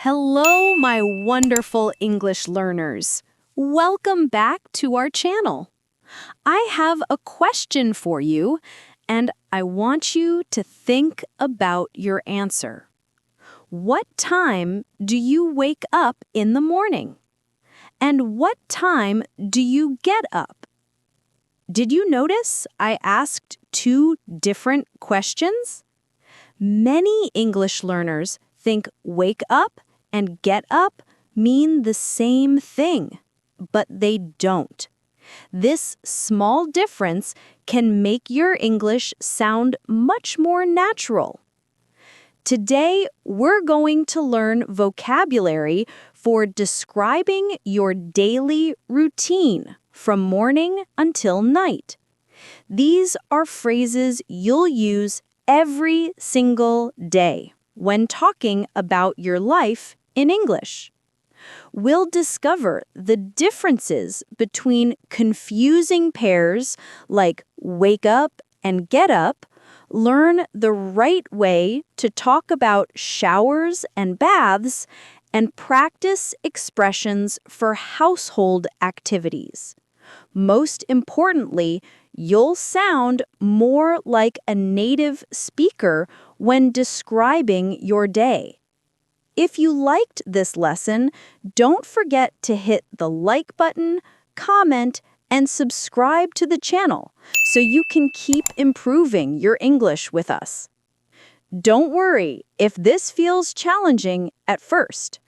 Hello, my wonderful English learners. Welcome back to our channel. I have a question for you, and I want you to think about your answer. What time do you wake up in the morning? And what time do you get up? Did you notice I asked two different questions? Many English learners think wake up and get up mean the same thing, but they don't. This small difference can make your English sound much more natural. Today, we're going to learn vocabulary for describing your daily routine from morning until night. These are phrases you'll use every single day when talking about your life in English. We'll discover the differences between confusing pairs like wake up and get up, learn the right way to talk about showers and baths, and practice expressions for household activities. Most importantly, you'll sound more like a native speaker when describing your day. If you liked this lesson, don't forget to hit the like button, comment, and subscribe to the channel so you can keep improving your English with us. Don't worry if this feels challenging at first.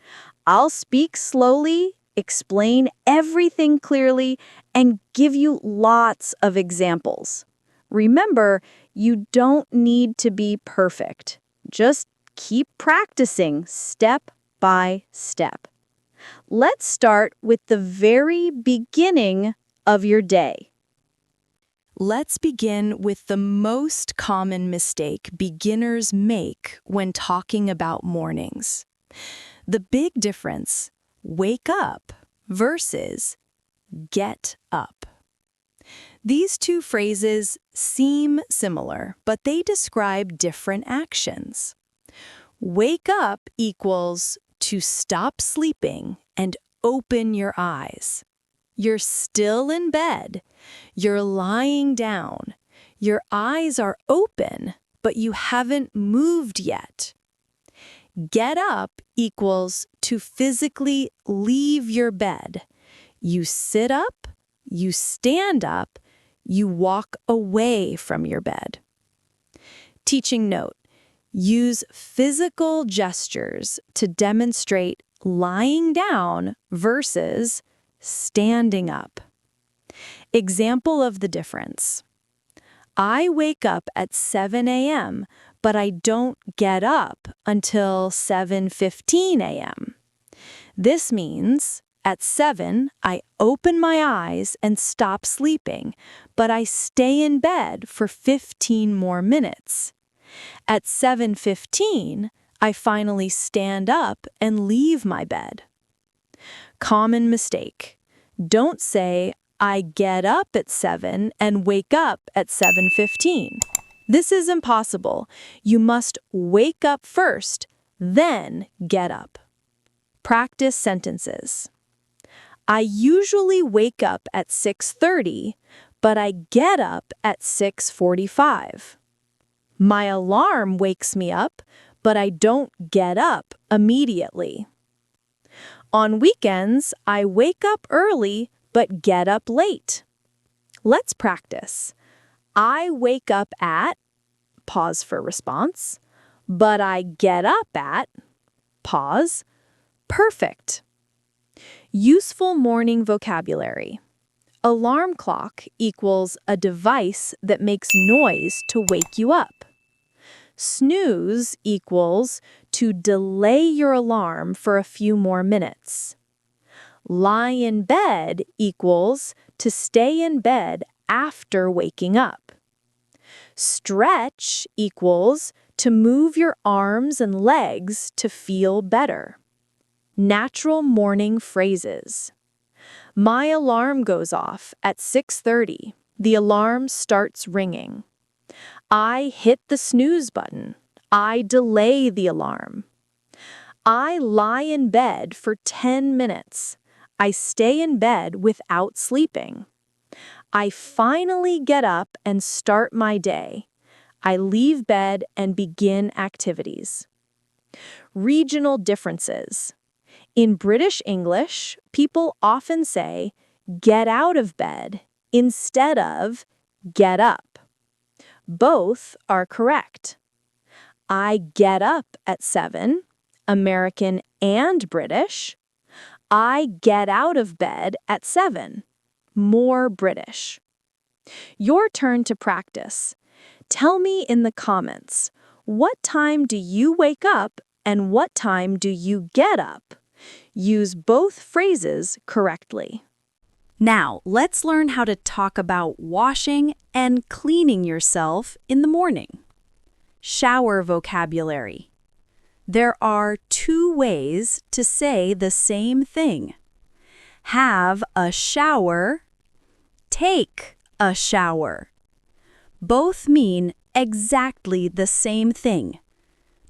I'll speak slowly, explain everything clearly, and give you lots of examples. Remember, you don't need to be perfect. Just keep practicing step by step. Let's start with the very beginning of your day. Let's begin with the most common mistake beginners make when talking about mornings. The big difference, wake up versus get up. These two phrases seem similar, but they describe different actions. Wake up equals to stop sleeping and open your eyes. You're still in bed. You're lying down. Your eyes are open, but you haven't moved yet. Get up equals to physically leave your bed. You sit up, you stand up, you walk away from your bed. Teaching note: use physical gestures to demonstrate lying down versus standing up. Example of the difference. I wake up at 7 a.m., but I don't get up until 7:15 a.m. This means at 7, I open my eyes and stop sleeping, but I stay in bed for 15 more minutes. At 7:15, I finally stand up and leave my bed. Common mistake. Don't say, I get up at 7 and wake up at 7:15. This is impossible. You must wake up first, then get up. Practice sentences. I usually wake up at 6:30, but I get up at 6:45. My alarm wakes me up, but I don't get up immediately. On weekends, I wake up early, but get up late. Let's practice. I wake up at, pause for response, but I get up at, pause, perfect. Useful morning vocabulary. Alarm clock equals a device that makes noise to wake you up. Snooze equals to delay your alarm for a few more minutes. Lie in bed equals to stay in bed after waking up. Stretch equals to move your arms and legs to feel better. Natural morning phrases. My alarm goes off at 6:30. The alarm starts ringing. I hit the snooze button. I delay the alarm. I lie in bed for 10 minutes. I stay in bed without sleeping. I finally get up and start my day. I leave bed and begin activities. Regional differences. In British English, people often say, get out of bed instead of get up. Both are correct. I get up at 7, American and British. I get out of bed at 7, more British. Your turn to practice. Tell me in the comments, what time do you wake up and what time do you get up? Use both phrases correctly. Now, let's learn how to talk about washing and cleaning yourself in the morning. Shower vocabulary. There are 2 ways to say the same thing. Have a shower, take a shower. Both mean exactly the same thing.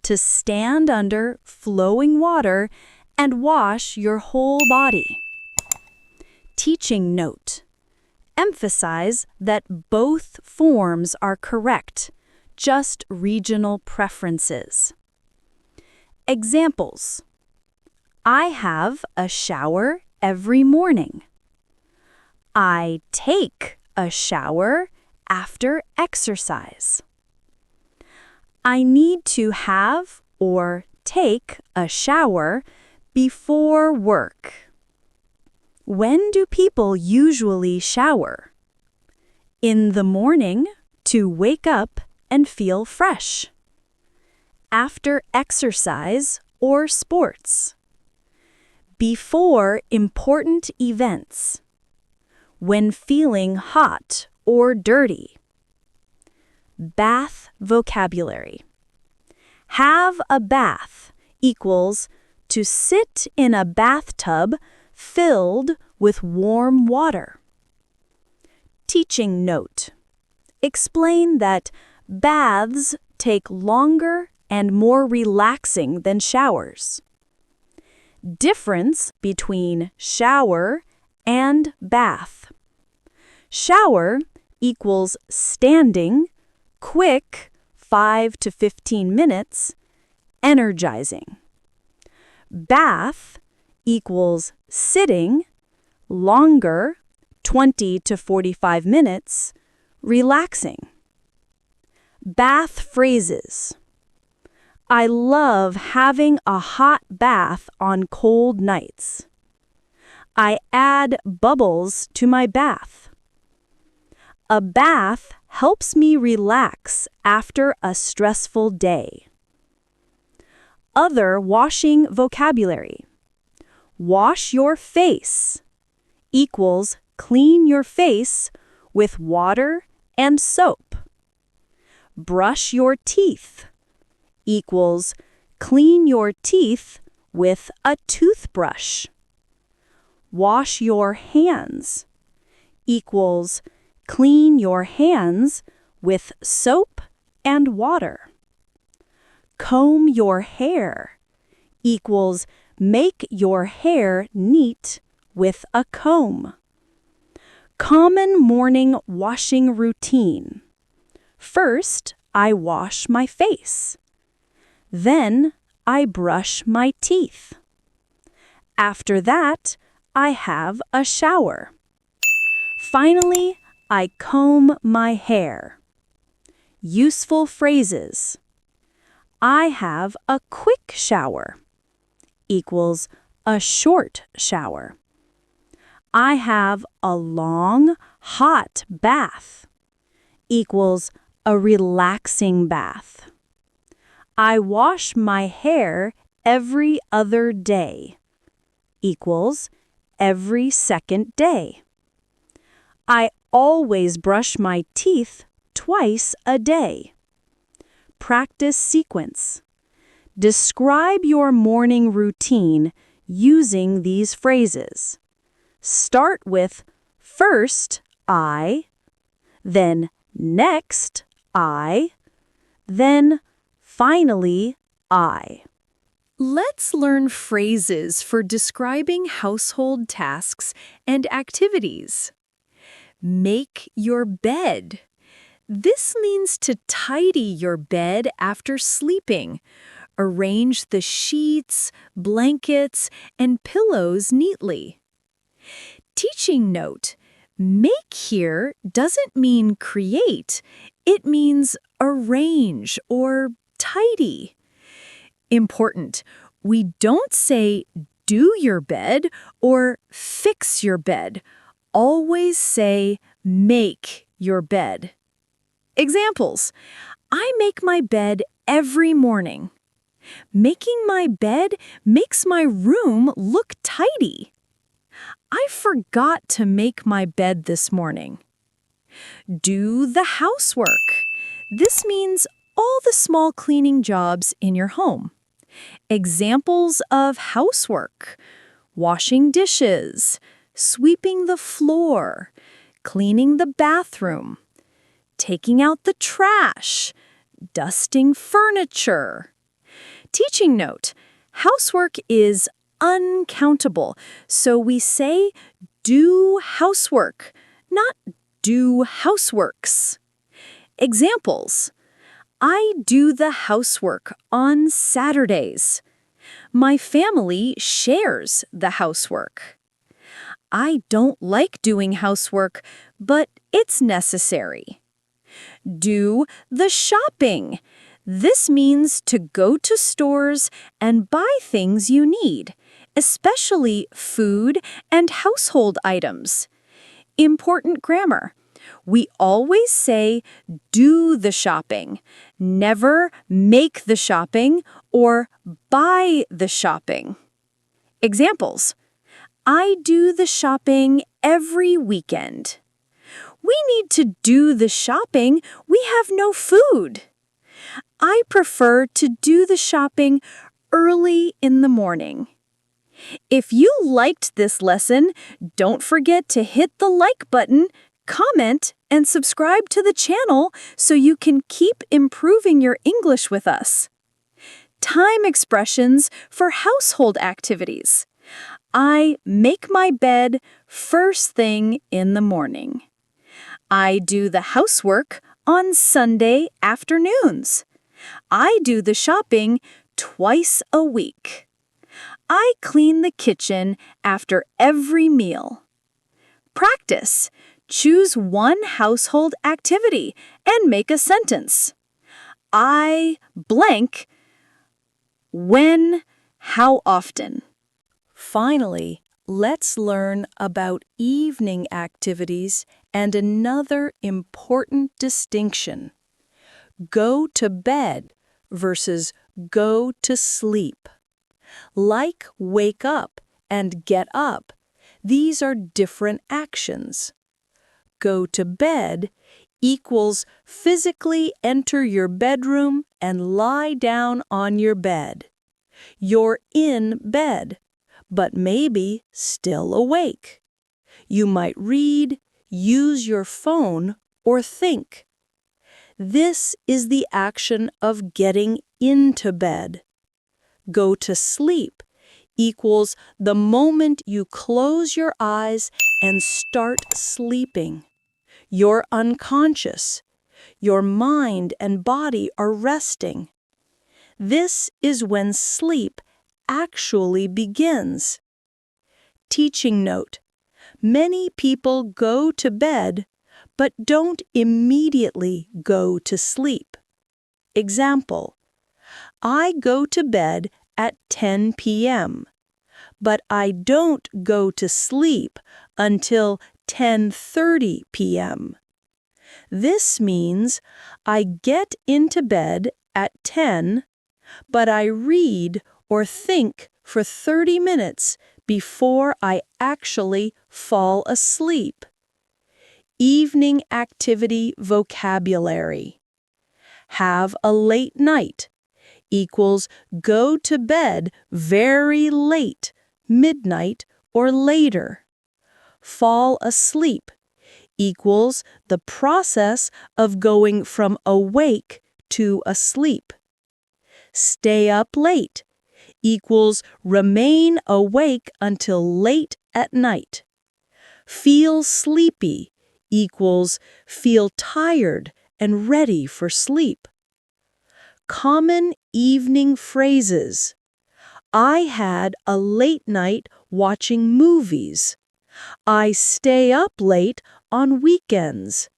To stand under flowing water and wash your whole body. Teaching note. Emphasize that both forms are correct, just regional preferences. Examples. I have a shower every morning. I take a shower after exercise. I need to have or take a shower before work. When do people usually shower? In the morning to wake up and feel fresh. After exercise or sports. Before important events. When feeling hot or dirty. Bath vocabulary. Have a bath equals to sit in a bathtub filled with warm water. Teaching note. Explain that baths take longer and more relaxing than showers. Difference between shower and bath. Shower equals standing, quick, 5 to 15 minutes, energizing. Bath equals sitting, longer, 20 to 45 minutes, relaxing. Bath phrases. I love having a hot bath on cold nights. I add bubbles to my bath. A bath helps me relax after a stressful day. Other washing vocabulary. Wash your face equals clean your face with water and soap. Brush your teeth equals clean your teeth with a toothbrush. Wash your hands equals clean your hands with soap and water. Comb your hair equals make your hair neat with a comb. Common morning washing routine. First, I wash my face. Then, I brush my teeth. After that, I have a shower. Finally, I comb my hair. Useful phrases. I have a quick shower equals a short shower. I have a long, hot bath equals a relaxing bath. I wash my hair every other day equals every second day. I always brush my teeth twice a day. Practice sequence. Describe your morning routine using these phrases. Start with first I, then next I, then finally I. Let's learn phrases for describing household tasks and activities. Make your bed. This means to tidy your bed after sleeping. Arrange the sheets, blankets, and pillows neatly. Teaching note: make here doesn't mean create. It means arrange or tidy. Important: we don't say do your bed or fix your bed. Always say make your bed. Examples: I make my bed every morning. Making my bed makes my room look tidy. I forgot to make my bed this morning. Do the housework. This means all the small cleaning jobs in your home. Examples of housework: washing dishes, sweeping the floor, cleaning the bathroom, taking out the trash, dusting furniture. Teaching note: housework is uncountable, so we say do housework, not do houseworks. Examples: I do the housework on Saturdays. My family shares the housework. I don't like doing housework, but it's necessary. Do the shopping. This means to go to stores and buy things you need, especially food and household items. Important grammar: we always say do the shopping, never make the shopping or buy the shopping. Examples: I do the shopping every weekend. We need to do the shopping. We have no food. I prefer to do the shopping early in the morning. If you liked this lesson, don't forget to hit the like button, comment, and subscribe to the channel so you can keep improving your English with us. Time expressions for household activities. I make my bed first thing in the morning. I do the housework on Sunday afternoons. I do the shopping twice a week. I clean the kitchen after every meal. Practice. Choose one household activity and make a sentence. I blank. When, how often. Finally, let's learn about evening activities and another important distinction. Go to bed versus go to sleep. Like wake up and get up, these are different actions. Go to bed equals physically enter your bedroom and lie down on your bed. You're in bed, but maybe still awake. You might read, use your phone, or think. This is the action of getting into bed. Go to sleep equals the moment you close your eyes and start sleeping. You're unconscious. Your mind and body are resting. This is when sleep actually begins. Teaching note: many people go to bed but don't immediately go to sleep. Example: I go to bed at 10 p.m., but I don't go to sleep until 10:30 p.m. This means I get into bed at 10, but I read or think for 30 minutes before I actually fall asleep. Evening activity vocabulary. Have a late night equals go to bed very late, midnight or later. Fall asleep equals the process of going from awake to asleep. Stay up late equals remain awake until late at night. Feel sleepy equals feel tired and ready for sleep. Common evening phrases. I had a late night watching movies. I stay up late on weekends.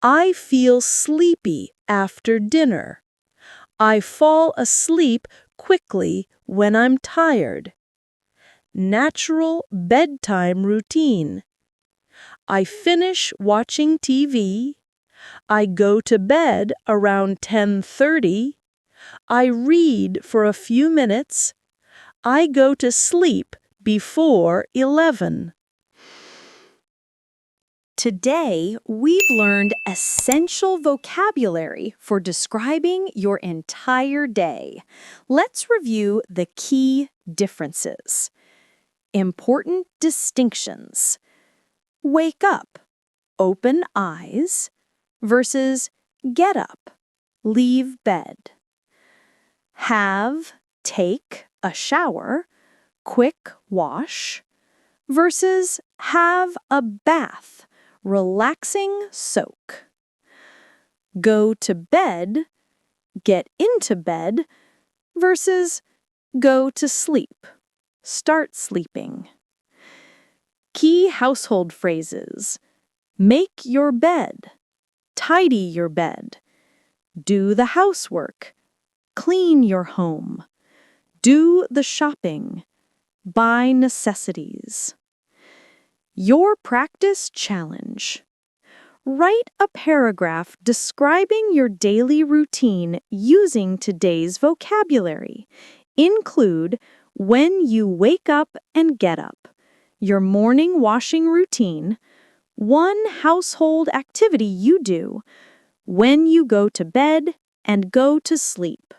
I feel sleepy after dinner. I fall asleep quickly when I'm tired. Natural bedtime routine. I finish watching TV. I go to bed around 10:30. I read for a few minutes. I go to sleep before 11. Today, we've learned essential vocabulary for describing your entire day. Let's review the key differences. Important distinctions. Wake up, open eyes, versus get up, leave bed. Have, take a shower, quick wash, versus have a bath, relaxing soak. Go to bed, get into bed, versus go to sleep, start sleeping. Key household phrases. Make your bed, tidy your bed, do the housework, clean your home, do the shopping, buy necessities. Your practice challenge. Write a paragraph describing your daily routine using today's vocabulary. Include when you wake up and get up, your morning washing routine, one household activity you do, when you go to bed and go to sleep.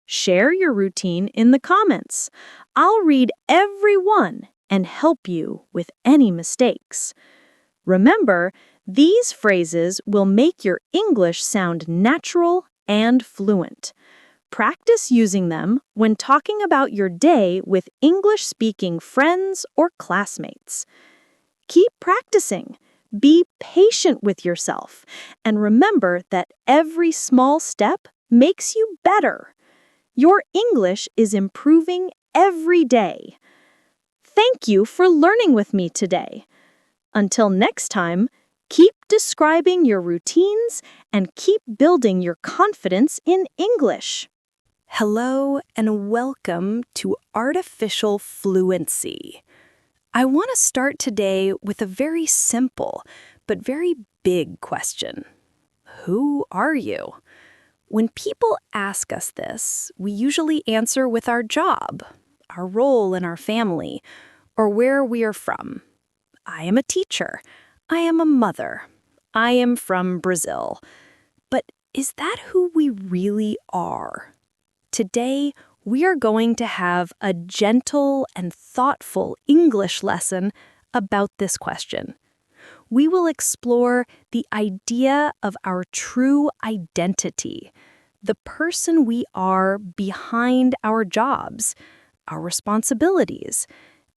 Share your routine in the comments. I'll read every one and help you with any mistakes. Remember, these phrases will make your English sound natural and fluent. Practice using them when talking about your day with English-speaking friends or classmates. Keep practicing. Be patient with yourself. And remember that every small step makes you better. Your English is improving every day. Thank you for learning with me today. Until next time, keep describing your routines and keep building your confidence in English. Hello and welcome to Artificial Fluency. I want to start today with a very simple but very big question. Who are you? When people ask us this, we usually answer with our job, our role in our family, or where we are from. I am a teacher. I am a mother. I am from Brazil. But is that who we really are? Today, we are going to have a gentle and thoughtful English lesson about this question. We will explore the idea of our true identity, the person we are behind our jobs, our responsibilities,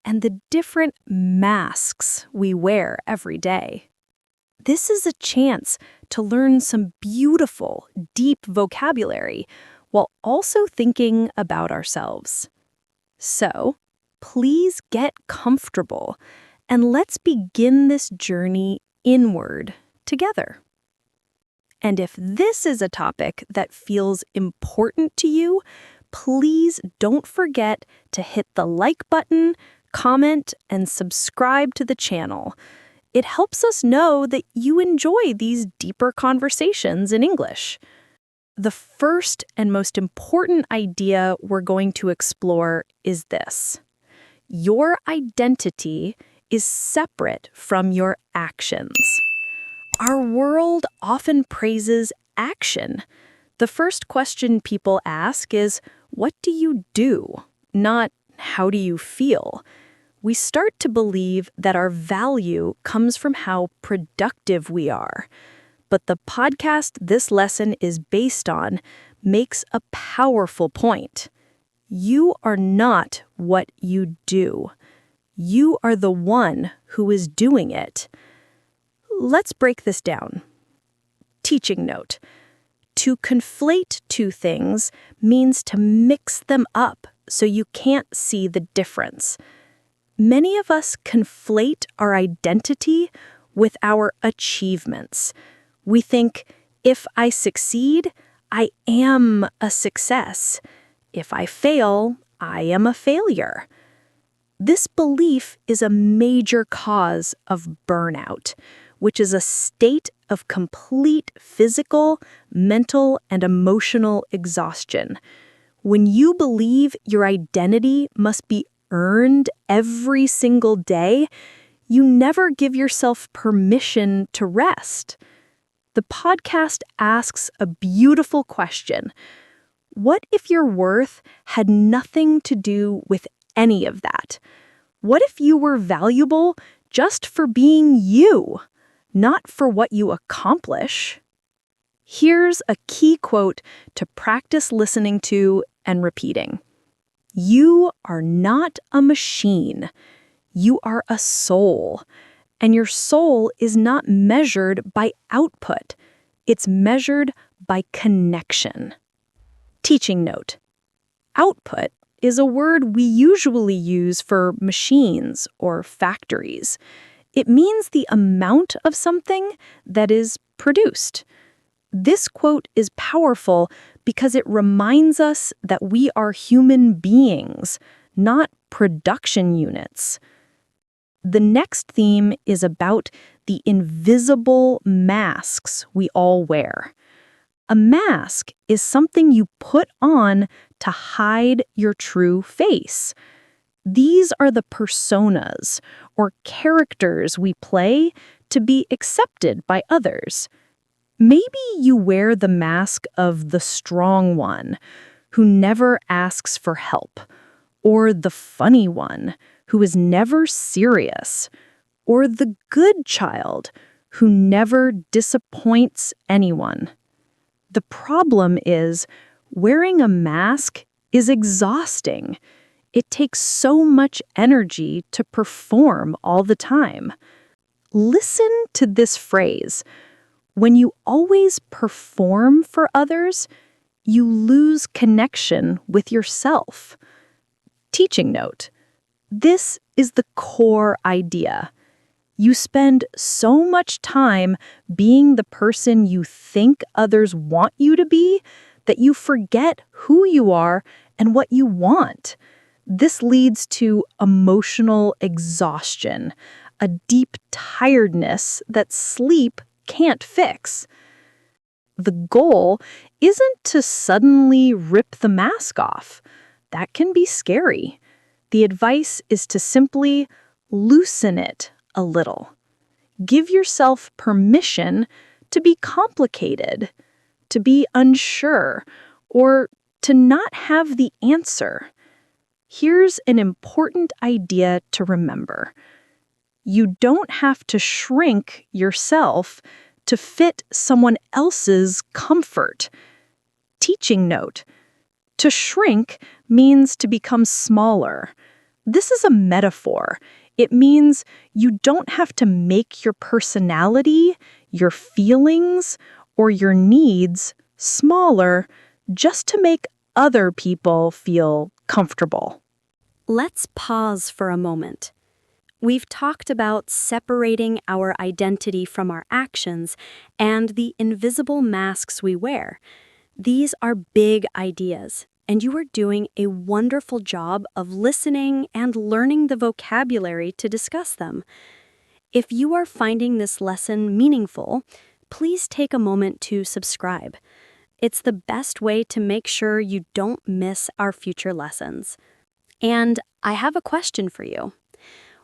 and the different masks we wear every day. This is a chance to learn some beautiful, deep vocabulary while also thinking about ourselves. So, please get comfortable and let's begin this journey inward together. And if this is a topic that feels important to you, please don't forget to hit the like button, comment, and subscribe to the channel. It helps us know that you enjoy these deeper conversations in English. The first and most important idea we're going to explore is this. Your identity is separate from your actions. Our world often praises action. The first question people ask is, what do you do? Not, how do you feel? We start to believe that our value comes from how productive we are. But the podcast this lesson is based on makes a powerful point. You are not what you do. You are the one who is doing it. Let's break this down. Teaching note. To conflate two things means to mix them up so you can't see the difference. Many of us conflate our identity with our achievements. We think, if I succeed, I am a success. If I fail, I am a failure. This belief is a major cause of burnout, which is a state of complete physical, mental, and emotional exhaustion. When you believe your identity must be earned every single day, you never give yourself permission to rest. The podcast asks a beautiful question. What if your worth had nothing to do with any of that? What if you were valuable just for being you, not for what you accomplish? Here's a key quote to practice listening to and repeating. You are not a machine. You are a soul. And your soul is not measured by output. It's measured by connection. Teaching note. Output is a word we usually use for machines or factories. It means the amount of something that is produced. This quote is powerful because it reminds us that we are human beings, not production units. The next theme is about the invisible masks we all wear. A mask is something you put on to hide your true face. These are the personas or characters we play to be accepted by others. Maybe you wear the mask of the strong one who never asks for help, or the funny one who is never serious, or the good child who never disappoints anyone. The problem is, wearing a mask is exhausting. It takes so much energy to perform all the time. Listen to this phrase. When you always perform for others, you lose connection with yourself. Teaching note. This is the core idea. You spend so much time being the person you think others want you to be that you forget who you are and what you want. This leads to emotional exhaustion, a deep tiredness that sleep can't fix. The goal isn't to suddenly rip the mask off. That can be scary. The advice is to simply loosen it a little. Give yourself permission to be complicated, to be unsure, or to not have the answer. Here's an important idea to remember. You don't have to shrink yourself to fit someone else's comfort. Teaching note. To shrink means to become smaller. This is a metaphor. It means you don't have to make your personality, your feelings, or your needs smaller just to make other people feel comfortable. Let's pause for a moment. We've talked about separating our identity from our actions and the invisible masks we wear. These are big ideas, and you are doing a wonderful job of listening and learning the vocabulary to discuss them. If you are finding this lesson meaningful, please take a moment to subscribe. It's the best way to make sure you don't miss our future lessons. And I have a question for you.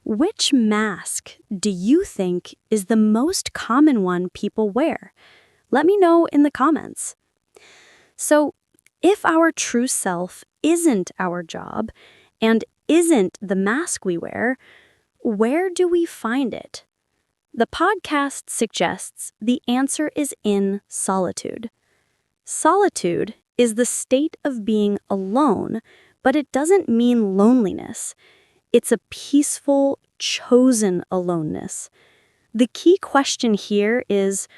Which mask do you think is the most common one people wear? Let me know in the comments. So, if our true self isn't our job and isn't the mask we wear, where do we find it? The podcast suggests the answer is in solitude. Solitude is the state of being alone, but it doesn't mean loneliness. It's a peaceful, chosen aloneness. The key question here is,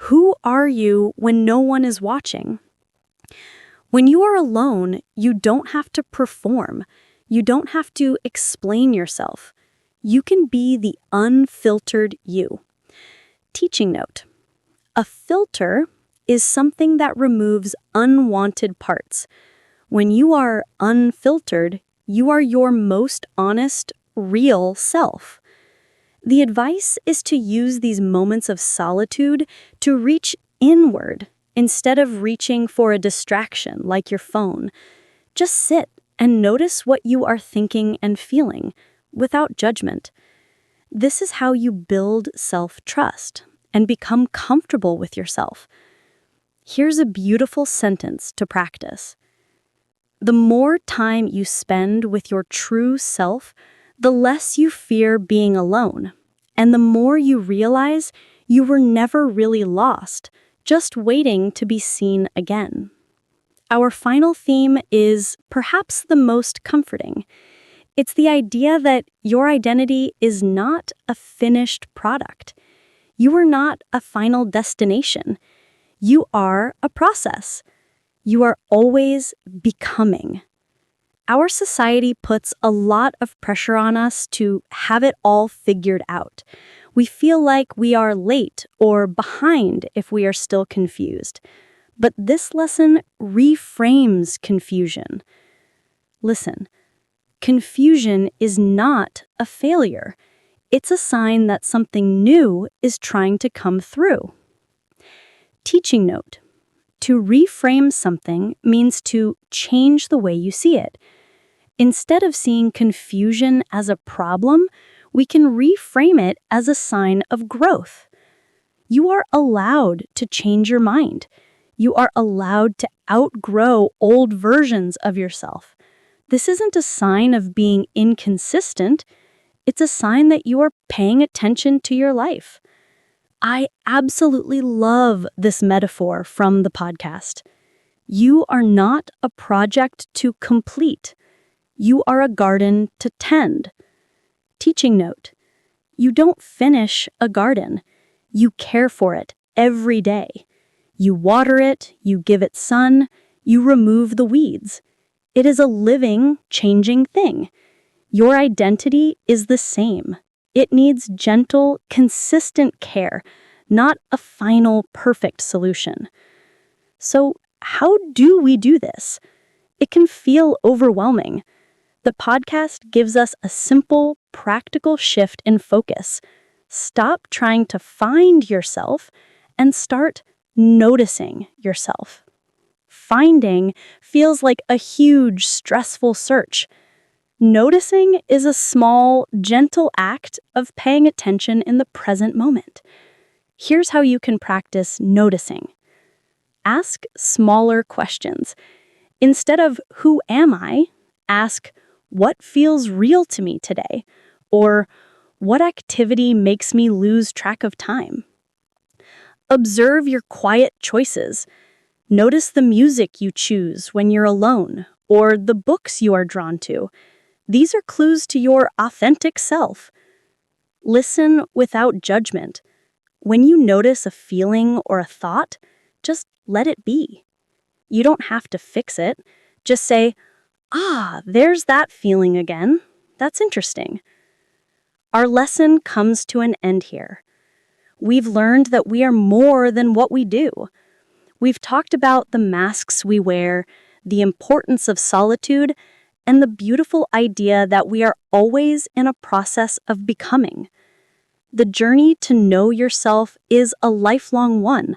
who are you when no one is watching? When you are alone, you don't have to perform. You don't have to explain yourself. You can be the unfiltered you. Teaching note: a filter is something that removes unwanted parts. When you are unfiltered, you are your most honest, real self. The advice is to use these moments of solitude to reach inward instead of reaching for a distraction like your phone. Just sit and notice what you are thinking and feeling without judgment. This is how you build self-trust and become comfortable with yourself. Here's a beautiful sentence to practice. The more time you spend with your true self, the less you fear being alone, and the more you realize you were never really lost, just waiting to be seen again. Our final theme is perhaps the most comforting. It's the idea that your identity is not a finished product. You are not a final destination. You are a process. You are always becoming. Our society puts a lot of pressure on us to have it all figured out. We feel like we are late or behind if we are still confused. But this lesson reframes confusion. Listen, confusion is not a failure. It's a sign that something new is trying to come through. Teaching note: to reframe something means to change the way you see it. Instead of seeing confusion as a problem, we can reframe it as a sign of growth. You are allowed to change your mind. You are allowed to outgrow old versions of yourself. This isn't a sign of being inconsistent. It's a sign that you are paying attention to your life. I absolutely love this metaphor from the podcast. You are not a project to complete. You are a garden to tend. Teaching note: you don't finish a garden. You care for it every day. You water it, you give it sun, you remove the weeds. It is a living, changing thing. Your identity is the same. It needs gentle, consistent care, not a final, perfect solution. So, how do we do this? It can feel overwhelming. The podcast gives us a simple, practical shift in focus. Stop trying to find yourself and start noticing yourself. Finding feels like a huge, stressful search. Noticing is a small, gentle act of paying attention in the present moment. Here's how you can practice noticing. Ask smaller questions. Instead of "who am I?" ask "what feels real to me today?" or "what activity makes me lose track of time?" Observe your quiet choices. Notice the music you choose when you're alone or the books you are drawn to. These are clues to your authentic self. Listen without judgment. When you notice a feeling or a thought, just let it be. You don't have to fix it. Just say, there's that feeling again. That's interesting. Our lesson comes to an end here. We've learned that we are more than what we do. We've talked about the masks we wear, the importance of solitude, and the beautiful idea that we are always in a process of becoming. The journey to know yourself is a lifelong one.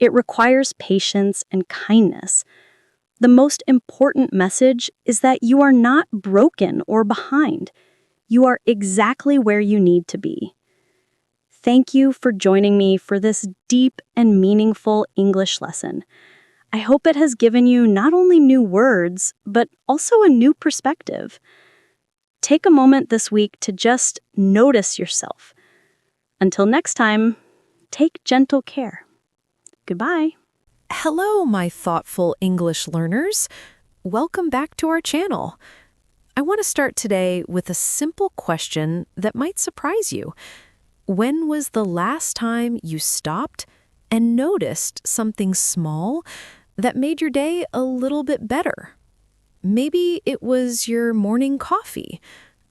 It requires patience and kindness. The most important message is that you are not broken or behind. You are exactly where you need to be. Thank you for joining me for this deep and meaningful English lesson. I hope it has given you not only new words, but also a new perspective. Take a moment this week to just notice yourself. Until next time, take gentle care. Goodbye. Hello, my thoughtful English learners. Welcome back to our channel. I want to start today with a simple question that might surprise you. When was the last time you stopped and noticed something small that made your day a little bit better? Maybe it was your morning coffee,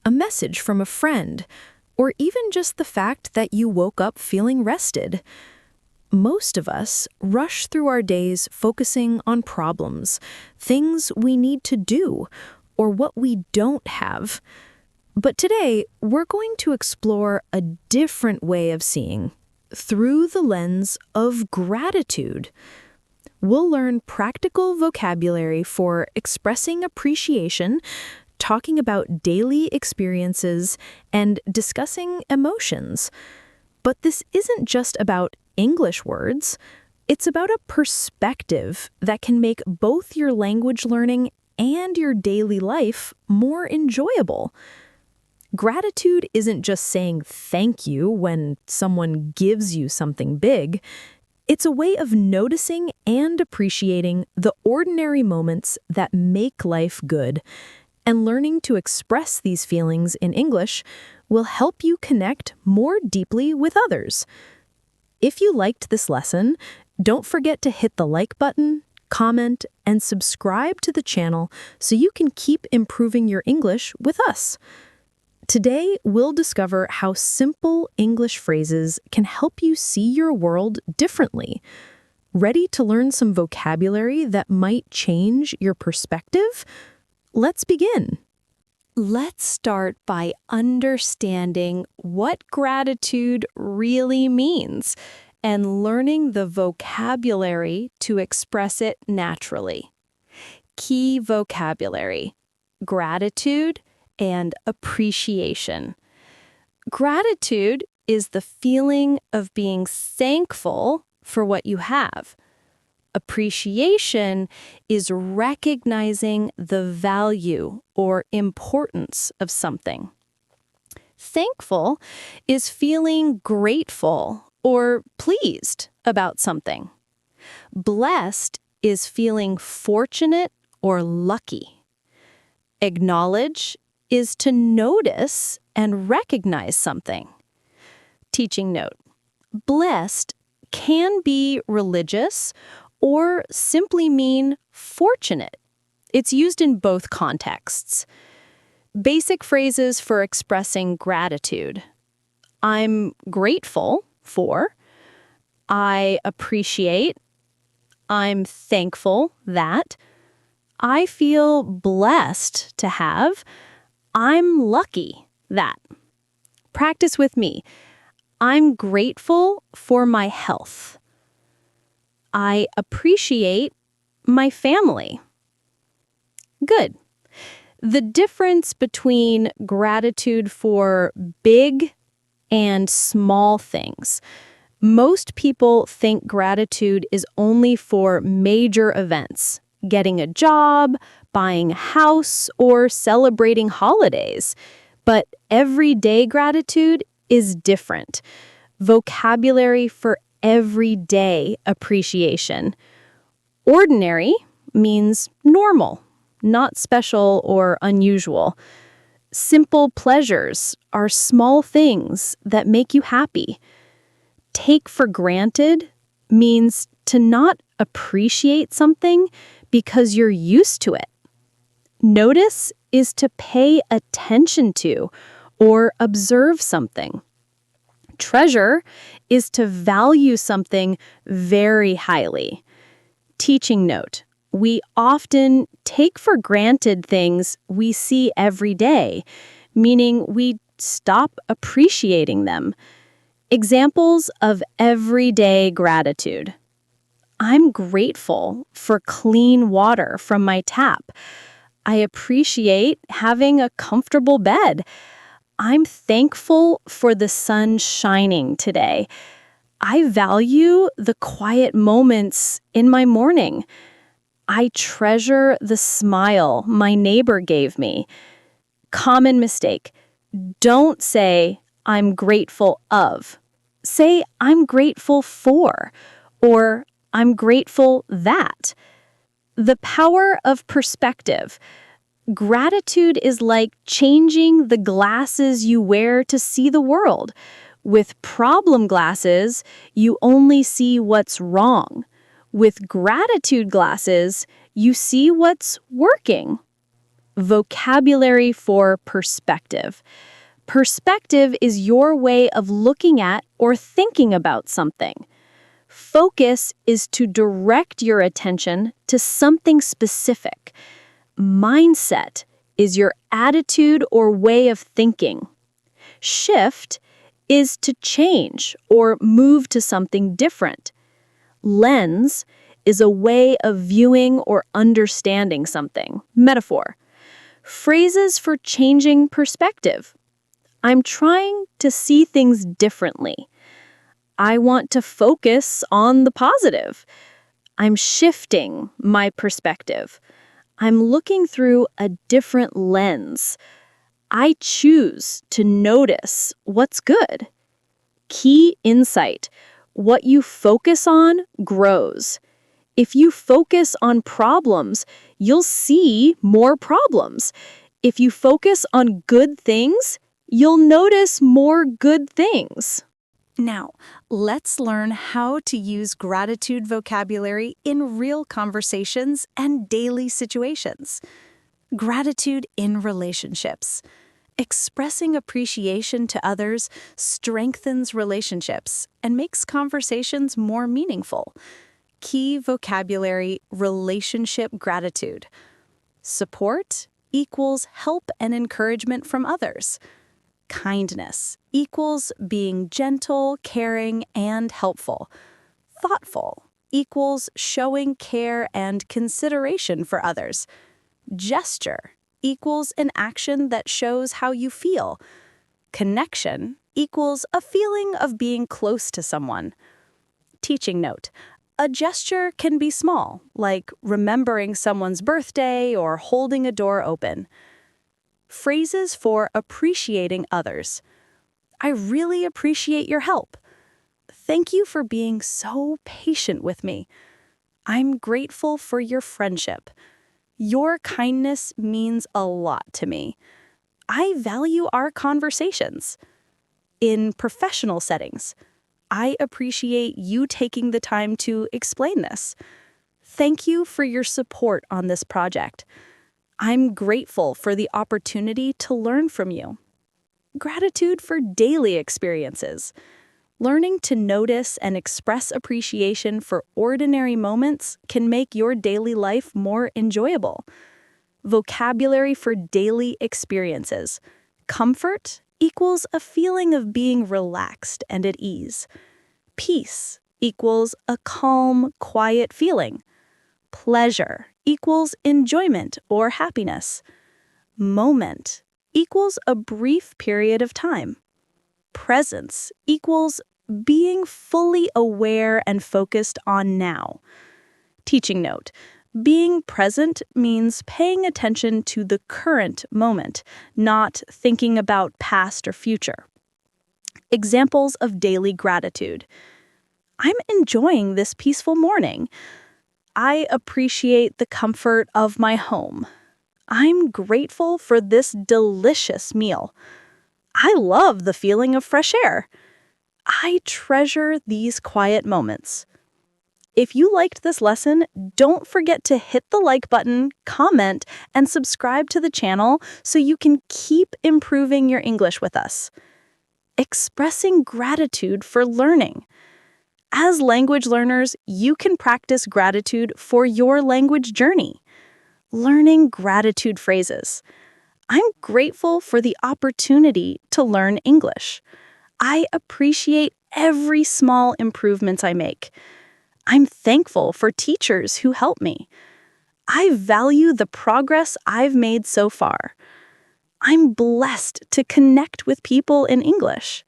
a message from a friend, or even just the fact that you woke up feeling rested. Most of us rush through our days focusing on problems, things we need to do, or what we don't have. But today, we're going to explore a different way of seeing, through the lens of gratitude. We'll learn practical vocabulary for expressing appreciation, talking about daily experiences, and discussing emotions. But this isn't just about English words. It's about a perspective that can make both your language learning and your daily life more enjoyable. Gratitude isn't just saying thank you when someone gives you something big. It's a way of noticing and appreciating the ordinary moments that make life good. And learning to express these feelings in English will help you connect more deeply with others. If you liked this lesson, don't forget to hit the like button, comment, and subscribe to the channel so you can keep improving your English with us. Today, we'll discover how simple English phrases can help you see your world differently. Ready to learn some vocabulary that might change your perspective? Let's begin. Let's start by understanding what gratitude really means and learning the vocabulary to express it naturally. Key vocabulary: gratitude and appreciation. Gratitude is the feeling of being thankful for what you have. Appreciation is recognizing the value or importance of something. Thankful is feeling grateful or pleased about something. Blessed is feeling fortunate or lucky. Acknowledge is to notice and recognize something. Teaching note: blessed can be religious or simply mean fortunate. It's used in both contexts. Basic phrases for expressing gratitude: I'm grateful for, I appreciate, I'm thankful that, I feel blessed to have, I'm lucky that. Practice with me. I'm grateful for my health. I appreciate my family. Good. The difference between gratitude for big and small things. Most people think gratitude is only for major events, getting a job, buying a house, or celebrating holidays. But everyday gratitude is different. Vocabulary for everyday appreciation. Ordinary means normal, not special or unusual. Simple pleasures are small things that make you happy. Take for granted means to not appreciate something because you're used to it. Notice is to pay attention to or observe something. Treasure is to value something very highly. Teaching note: we often take for granted things we see every day, meaning we stop appreciating them. Examples of everyday gratitude: I'm grateful for clean water from my tap. I appreciate having a comfortable bed. I'm thankful for the sun shining today. I value the quiet moments in my morning. I treasure the smile my neighbor gave me. Common mistake: don't say, I'm grateful of. Say, I'm grateful for, or I'm grateful that. The power of perspective. Gratitude is like changing the glasses you wear to see the world. With problem glasses, you only see what's wrong. With gratitude glasses, you see what's working. Vocabulary for perspective. Perspective is your way of looking at or thinking about something. Focus is to direct your attention to something specific. Mindset is your attitude or way of thinking. Shift is to change or move to something different. Lens is a way of viewing or understanding something. Metaphor. Phrases for changing perspective. I'm trying to see things differently. I want to focus on the positive. I'm shifting my perspective. I'm looking through a different lens. I choose to notice what's good. Key insight. What you focus on grows. If you focus on problems, you'll see more problems. If you focus on good things, you'll notice more good things. Now, let's learn how to use gratitude vocabulary in real conversations and daily situations. Gratitude in relationships. Expressing appreciation to others strengthens relationships and makes conversations more meaningful. Key vocabulary: relationship gratitude. Support equals help and encouragement from others. Kindness equals being gentle, caring, and helpful. Thoughtful equals showing care and consideration for others. Gesture equals an action that shows how you feel. Connection equals a feeling of being close to someone. Teaching note: a gesture can be small, like remembering someone's birthday or holding a door open. Phrases for appreciating others. I really appreciate your help. Thank you for being so patient with me. I'm grateful for your friendship. Your kindness means a lot to me. I value our conversations. In professional settings, I appreciate you taking the time to explain this. Thank you for your support on this project. I'm grateful for the opportunity to learn from you. Gratitude for daily experiences. Learning to notice and express appreciation for ordinary moments can make your daily life more enjoyable. Vocabulary for daily experiences. Comfort equals a feeling of being relaxed and at ease. Peace equals a calm, quiet feeling. Pleasure equals enjoyment or happiness. Moment equals a brief period of time. Presence equals being fully aware and focused on now. Teaching note: being present means paying attention to the current moment, not thinking about past or future. Examples of daily gratitude. I'm enjoying this peaceful morning. I appreciate the comfort of my home. I'm grateful for this delicious meal. I love the feeling of fresh air. I treasure these quiet moments. If you liked this lesson, don't forget to hit the like button, comment, and subscribe to the channel so you can keep improving your English with us. Expressing gratitude for learning. As language learners, you can practice gratitude for your language journey. Learning gratitude phrases. I'm grateful for the opportunity to learn English. I appreciate every small improvements I make. I'm thankful for teachers who help me. I value the progress I've made so far. I'm blessed to connect with people in English.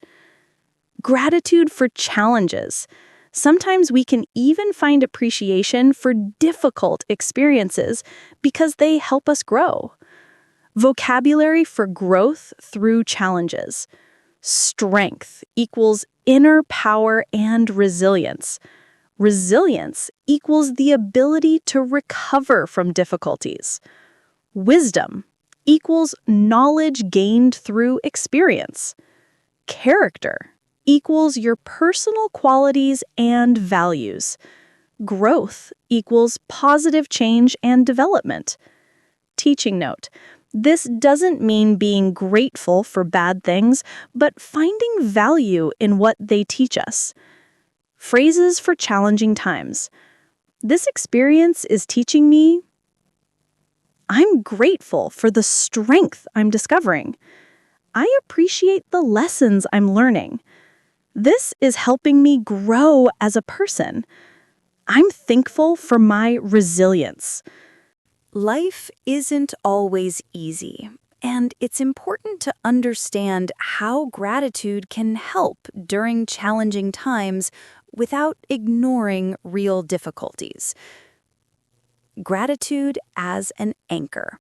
Gratitude for challenges. Sometimes we can even find appreciation for difficult experiences because they help us grow. Vocabulary for growth through challenges. Strength equals inner power and resilience. Resilience equals the ability to recover from difficulties. Wisdom equals knowledge gained through experience. Character equals your personal qualities and values. Growth equals positive change and development. Teaching note: this doesn't mean being grateful for bad things, but finding value in what they teach us. Phrases for challenging times. This experience is teaching me. I'm grateful for the strength I'm discovering. I appreciate the lessons I'm learning. This is helping me grow as a person. I'm thankful for my resilience. Life isn't always easy, and it's important to understand how gratitude can help during challenging times without ignoring real difficulties. Gratitude as an anchor.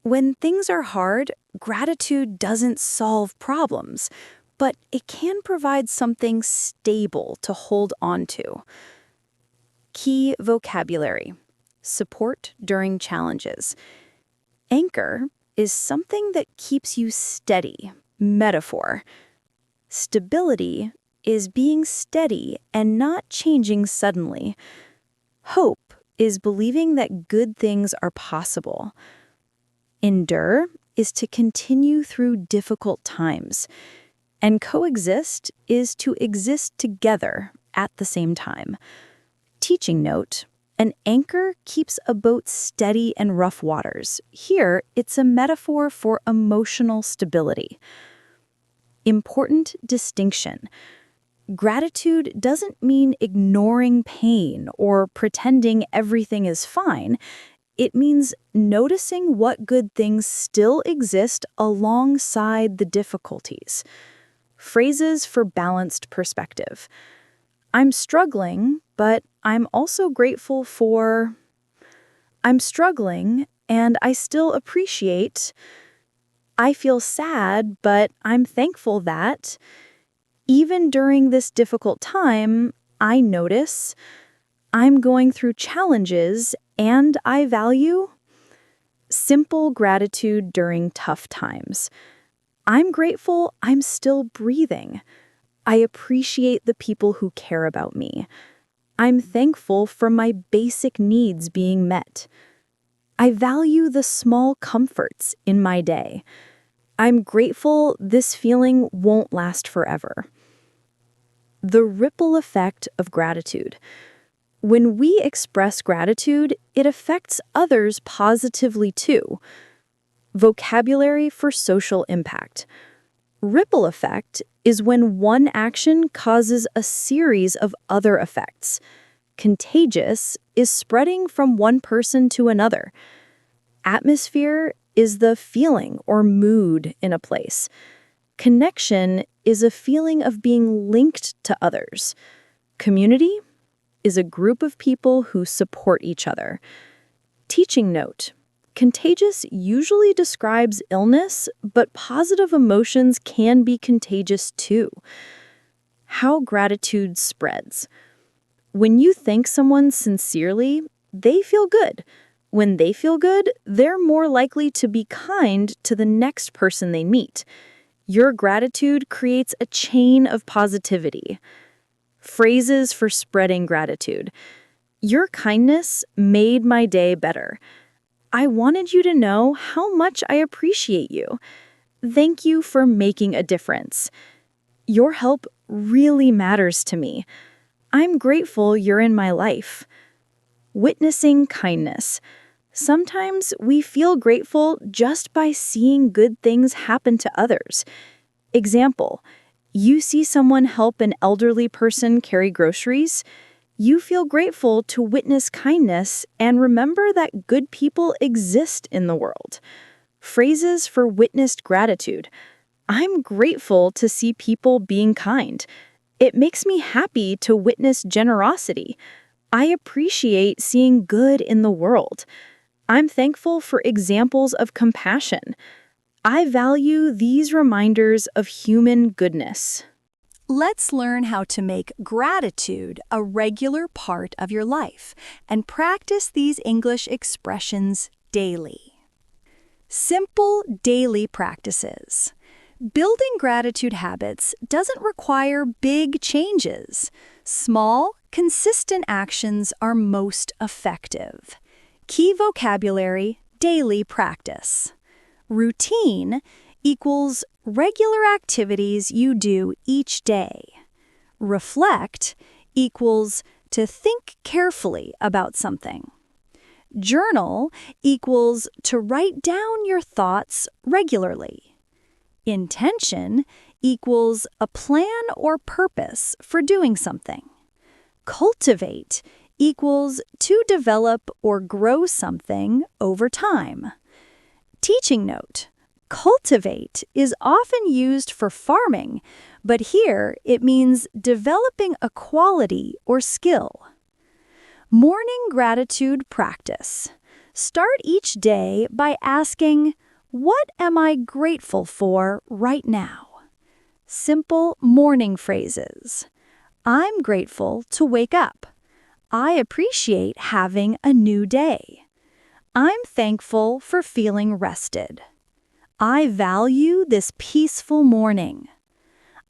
When things are hard, gratitude doesn't solve problems, but it can provide something stable to hold on to. Key vocabulary. Support during challenges. Anchor is something that keeps you steady. Metaphor. Stability is being steady and not changing suddenly. Hope is believing that good things are possible. Endure is to continue through difficult times. And coexist is to exist together at the same time. Teaching note: an anchor keeps a boat steady in rough waters. Here, it's a metaphor for emotional stability. Important distinction. Gratitude doesn't mean ignoring pain or pretending everything is fine. It means noticing what good things still exist alongside the difficulties. Phrases for balanced perspective. I'm struggling, but I'm also grateful for. I'm struggling, and I still appreciate. I feel sad, but I'm thankful that. Even during this difficult time, I notice. I'm going through challenges, and I value. Simple gratitude during tough times. I'm grateful I'm still breathing. I appreciate the people who care about me. I'm thankful for my basic needs being met. I value the small comforts in my day. I'm grateful this feeling won't last forever. The ripple effect of gratitude. When we express gratitude, it affects others positively too. Vocabulary for social impact. Ripple effect is when one action causes a series of other effects. Contagious is spreading from one person to another. Atmosphere is the feeling or mood in a place. Connection is a feeling of being linked to others. Community is a group of people who support each other. Teaching note: contagious usually describes illness, but positive emotions can be contagious too. How gratitude spreads. When you thank someone sincerely, they feel good. When they feel good, they're more likely to be kind to the next person they meet. Your gratitude creates a chain of positivity. Phrases for spreading gratitude. Your kindness made my day better. I wanted you to know how much I appreciate you. Thank you for making a difference. Your help really matters to me. I'm grateful you're in my life. Witnessing kindness. Sometimes we feel grateful just by seeing good things happen to others. Example: you see someone help an elderly person carry groceries. You feel grateful to witness kindness and remember that good people exist in the world. Phrases for witnessed gratitude. I'm grateful to see people being kind. It makes me happy to witness generosity. I appreciate seeing good in the world. I'm thankful for examples of compassion. I value these reminders of human goodness. Let's learn how to make gratitude a regular part of your life and practice these English expressions daily. Simple daily practices. Building gratitude habits doesn't require big changes. Small, consistent actions are most effective. Key vocabulary, daily practice. Routine equals regular activities you do each day. Reflect equals to think carefully about something. Journal equals to write down your thoughts regularly. Intention equals a plan or purpose for doing something. Cultivate equals to develop or grow something over time. Teaching note: cultivate is often used for farming, but here it means developing a quality or skill. Morning gratitude practice. Start each day by asking, "What am I grateful for right now?" Simple morning phrases. I'm grateful to wake up. I appreciate having a new day. I'm thankful for feeling rested. I value this peaceful morning.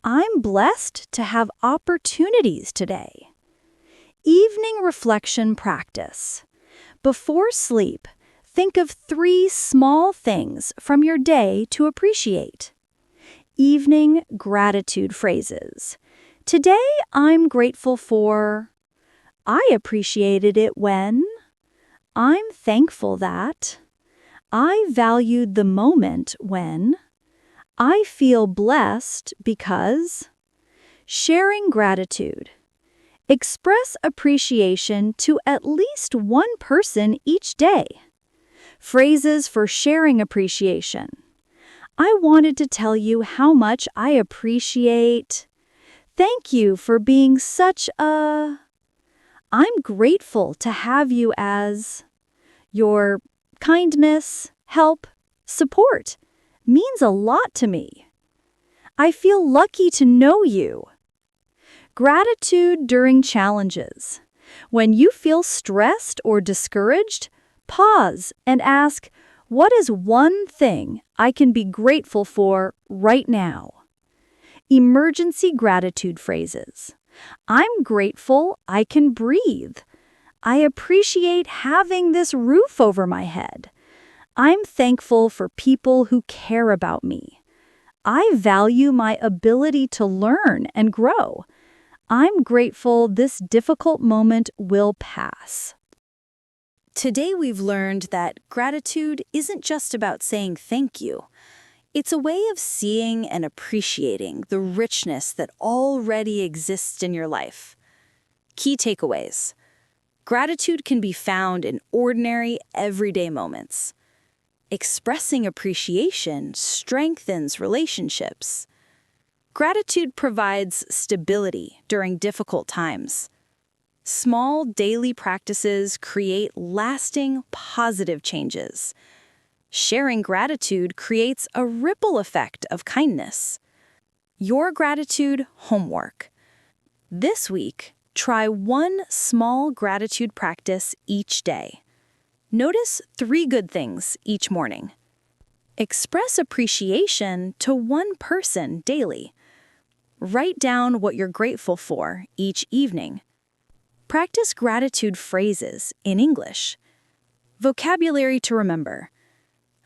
I'm blessed to have opportunities today. Evening reflection practice. Before sleep, think of 3 small things from your day to appreciate. Evening gratitude phrases. Today I'm grateful for. I appreciated it when. I'm thankful that. I valued the moment when. I feel blessed because. Sharing gratitude. Express appreciation to at least one person each day. Phrases for sharing appreciation. I wanted to tell you how much I appreciate. Thank you for being such a. I'm grateful to have you as. Your kindness, help, support means a lot to me. I feel lucky to know you. Gratitude during challenges. When you feel stressed or discouraged, pause and ask, what is one thing I can be grateful for right now? Emergency gratitude phrases. I'm grateful I can breathe. I appreciate having this roof over my head. I'm thankful for people who care about me. I value my ability to learn and grow. I'm grateful this difficult moment will pass. Today we've learned that gratitude isn't just about saying thank you. It's a way of seeing and appreciating the richness that already exists in your life. Key takeaways. Gratitude can be found in ordinary, everyday moments. Expressing appreciation strengthens relationships. Gratitude provides stability during difficult times. Small daily practices create lasting, positive changes. Sharing gratitude creates a ripple effect of kindness. Your gratitude homework. This week, try one small gratitude practice each day. Notice 3 good things each morning. Express appreciation to one person daily. Write down what you're grateful for each evening. Practice gratitude phrases in English. Vocabulary to remember.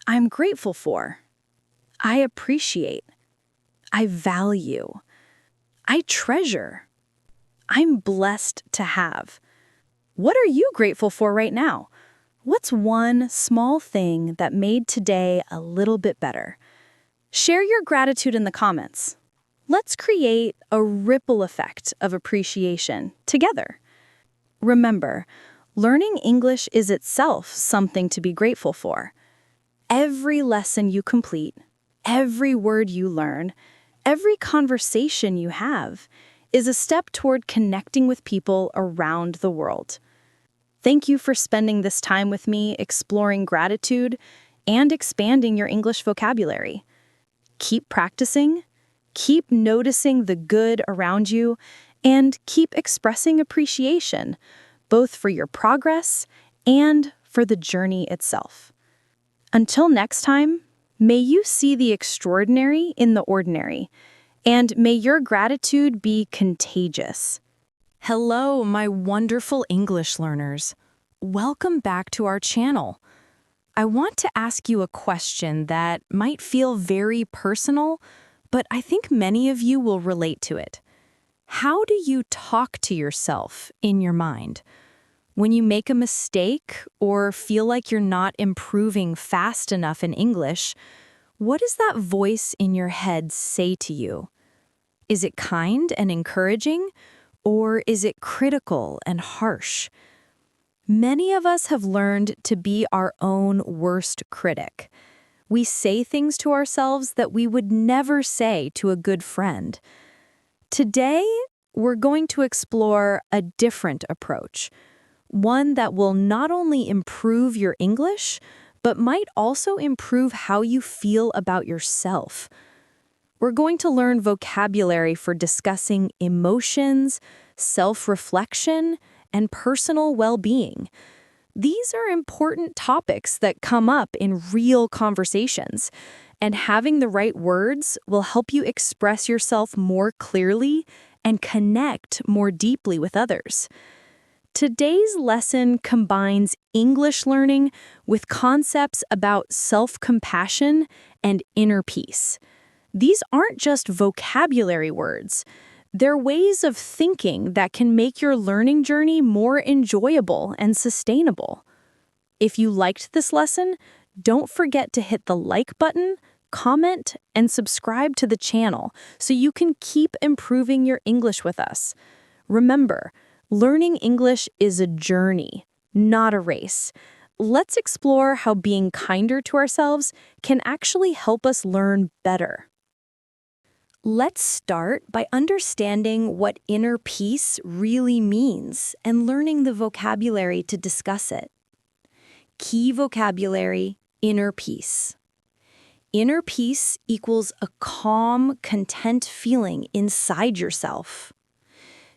I'm grateful for. I appreciate. I value. I treasure. I'm blessed to have. What are you grateful for right now? What's one small thing that made today a little bit better? Share your gratitude in the comments. Let's create a ripple effect of appreciation together. Remember, learning English is itself something to be grateful for. Every lesson you complete, every word you learn, every conversation you have is a step toward connecting with people around the world. Thank you for spending this time with me exploring gratitude and expanding your English vocabulary. Keep practicing, Keep noticing the good around you and keep expressing appreciation, both for your progress and for the journey itself. Until next time, may you see the extraordinary in the ordinary, and may your gratitude be contagious. Hello, my wonderful English learners. Welcome back to our channel. I want to ask you a question that might feel very personal, but I think many of you will relate to it. How do you talk to yourself in your mind? When you make a mistake or feel like you're not improving fast enough in English, what does that voice in your head say to you? Is it kind and encouraging, or is it critical and harsh? Many of us have learned to be our own worst critic. We say things to ourselves that we would never say to a good friend. Today, we're going to explore a different approach, one that will not only improve your English, but might also improve how you feel about yourself. We're going to learn vocabulary for discussing emotions, self-reflection, and personal well-being. These are important topics that come up in real conversations, and having the right words will help you express yourself more clearly and connect more deeply with others. Today's lesson combines English learning with concepts about self-compassion and inner peace. These aren't just vocabulary words. They're ways of thinking that can make your learning journey more enjoyable and sustainable. If you liked this lesson, don't forget to hit the like button, comment, and subscribe to the channel so you can keep improving your English with us. Remember, learning English is a journey, not a race. Let's explore how being kinder to ourselves can actually help us learn better. Let's start by understanding what inner peace really means and learning the vocabulary to discuss it. Key vocabulary: inner peace. Inner peace equals a calm, content feeling inside yourself.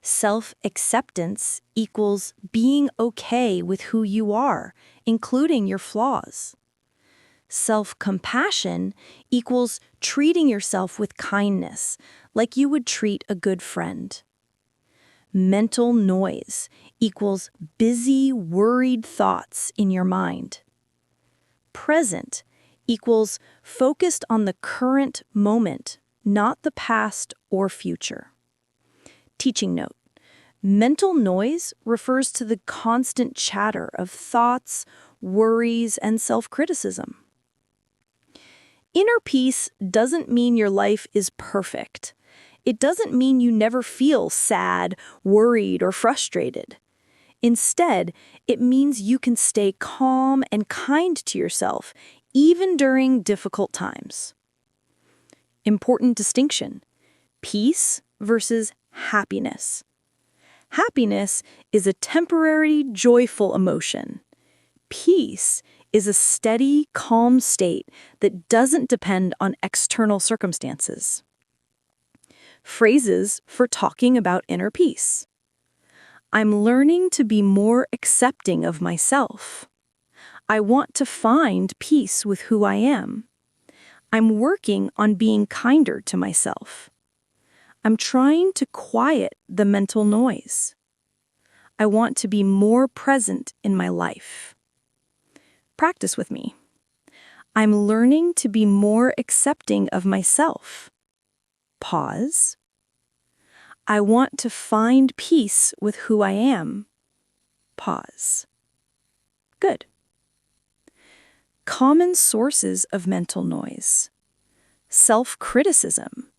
Self-acceptance equals being okay with who you are, including your flaws. Self-compassion equals treating yourself with kindness, like you would treat a good friend. Mental noise equals busy, worried thoughts in your mind. Present equals focused on the current moment, not the past or future. Teaching note: mental noise refers to the constant chatter of thoughts, worries, and self-criticism. Inner peace doesn't mean your life is perfect. It doesn't mean you never feel sad, worried, or frustrated. Instead, it means you can stay calm and kind to yourself, even during difficult times. Important distinction: peace versus happiness. Happiness is a temporary, joyful emotion. Peace is a steady, calm state that doesn't depend on external circumstances. Phrases for talking about inner peace: I'm learning to be more accepting of myself. I want to find peace with who I am. I'm working on being kinder to myself. I'm trying to quiet the mental noise. I want to be more present in my life. Practice with me. I'm learning to be more accepting of myself. Pause. I want to find peace with who I am. Pause. Good. Common sources of mental noise: self-criticism,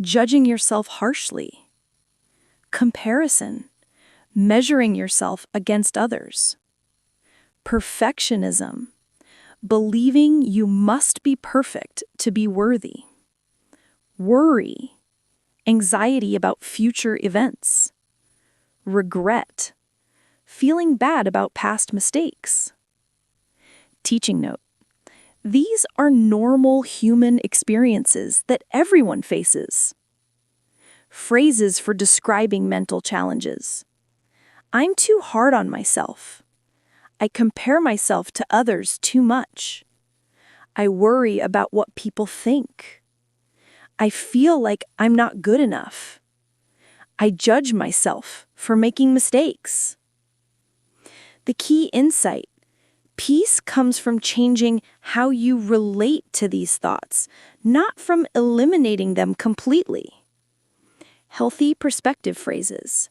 judging yourself harshly; comparison, measuring yourself against others; perfectionism, believing you must be perfect to be worthy; worry, anxiety about future events; regret, feeling bad about past mistakes. Teaching note: these are normal human experiences that everyone faces. Phrases for describing mental challenges. I'm too hard on myself. I compare myself to others too much. I worry about what people think. I feel like I'm not good enough. I judge myself for making mistakes. The key insight: peace comes from changing how you relate to these thoughts, not from eliminating them completely. Healthy perspective phrases.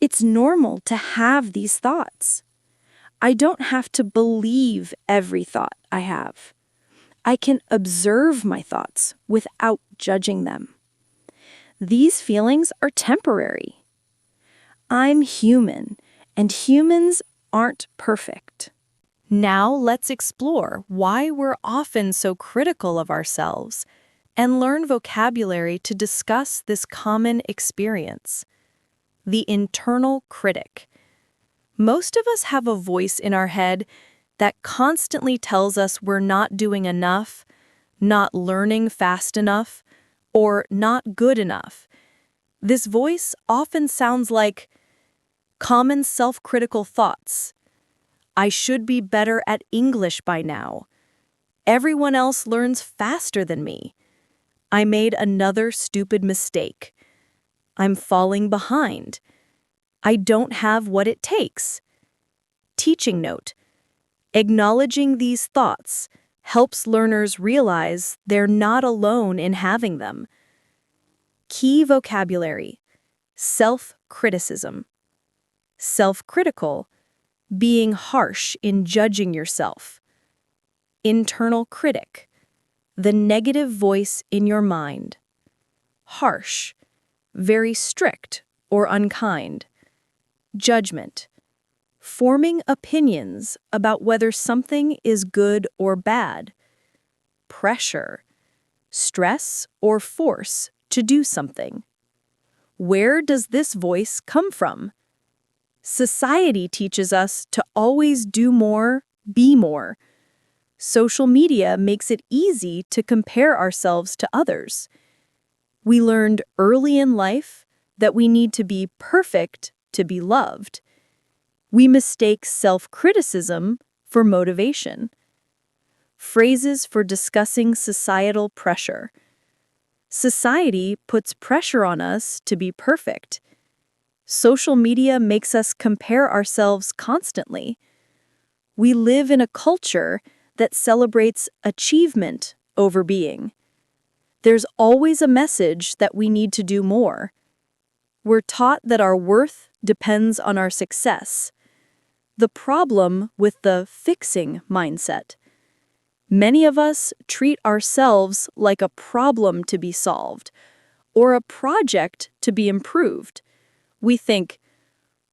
It's normal to have these thoughts. I don't have to believe every thought I have. I can observe my thoughts without judging them. These feelings are temporary. I'm human, and humans aren't perfect. Now let's explore why we're often so critical of ourselves and learn vocabulary to discuss this common experience. The internal critic. Most of us have a voice in our head that constantly tells us we're not doing enough, not learning fast enough, or not good enough. This voice often sounds like common self-critical thoughts. I should be better at English by now. Everyone else learns faster than me. I made another stupid mistake. I'm falling behind. I don't have what it takes. Teaching note: acknowledging these thoughts helps learners realize they're not alone in having them. Key vocabulary: self-criticism. Self-critical, being harsh in judging yourself. Internal critic, the negative voice in your mind. Harsh, very strict or unkind. Judgment, forming opinions about whether something is good or bad. Pressure, stress or force to do something. Where does this voice come from? Society teaches us to always do more, be more. Social media makes it easy to compare ourselves to others. We learned early in life that we need to be perfect to be loved. We mistake self-criticism for motivation. Phrases for discussing societal pressure. Society puts pressure on us to be perfect. Social media makes us compare ourselves constantly. We live in a culture that celebrates achievement over being. There's always a message that we need to do more. We're taught that our worth depends on our success. The problem with the fixing mindset. Many of us treat ourselves like a problem to be solved or a project to be improved. We think,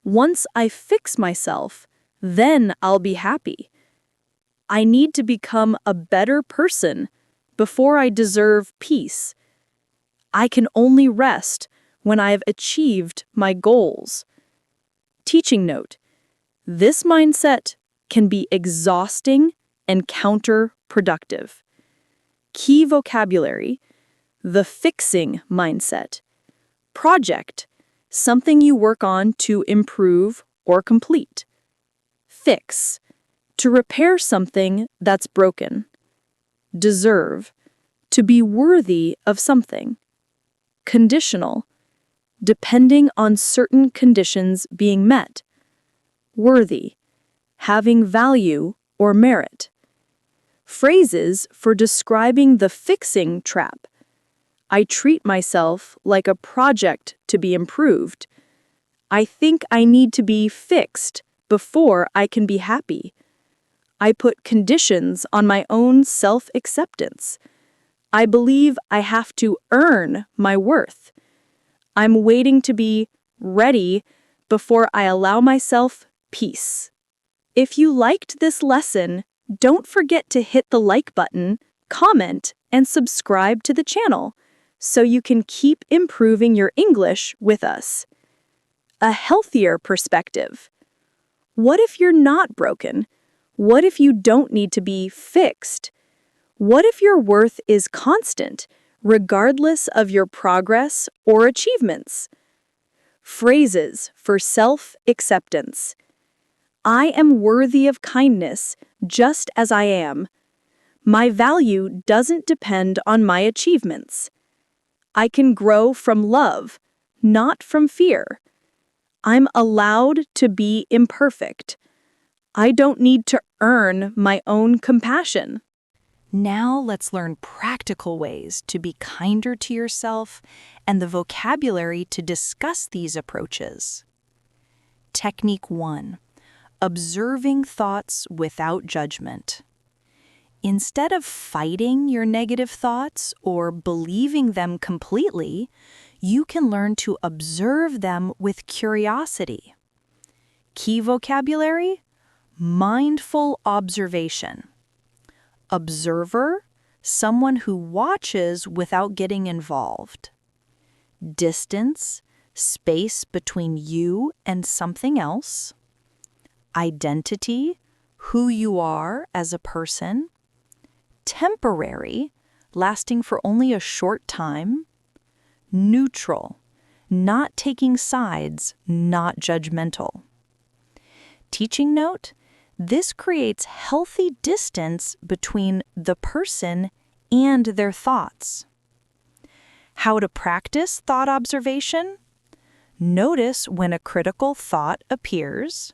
once I fix myself, then I'll be happy. I need to become a better person before I deserve peace. I can only rest when I have achieved my goals. Teaching note: this mindset can be exhausting and counterproductive. Key vocabulary: the fixing mindset. Project, something you work on to improve or complete. Fix, to repair something that's broken. Deserve, to be worthy of something. Conditional, depending on certain conditions being met. Worthy, having value or merit. Phrases for describing the fixing trap. I treat myself like a project to be improved. I think I need to be fixed before I can be happy. I put conditions on my own self-acceptance. I believe I have to earn my worth. I'm waiting to be ready before I allow myself peace. If you liked this lesson, don't forget to hit the like button, comment, and subscribe to the channel so you can keep improving your English with us. A healthier perspective. What if you're not broken? What if you don't need to be fixed? What if your worth is constant, regardless of your progress or achievements. Phrases for self-acceptance. I am worthy of kindness just as I am. My value doesn't depend on my achievements. I can grow from love, not from fear. I'm allowed to be imperfect. I don't need to earn my own compassion. Now let's learn practical ways to be kinder to yourself and the vocabulary to discuss these approaches. Technique 1. Observing thoughts without judgment. Instead of fighting your negative thoughts or believing them completely, you can learn to observe them with curiosity. Key vocabulary: mindful observation. Observer, someone who watches without getting involved. Distance, space between you and something else. Identity, who you are as a person. Temporary, lasting for only a short time. Neutral, not taking sides, not judgmental. Teaching note: this creates healthy distance between the person and their thoughts. How to practice thought observation? Notice when a critical thought appears.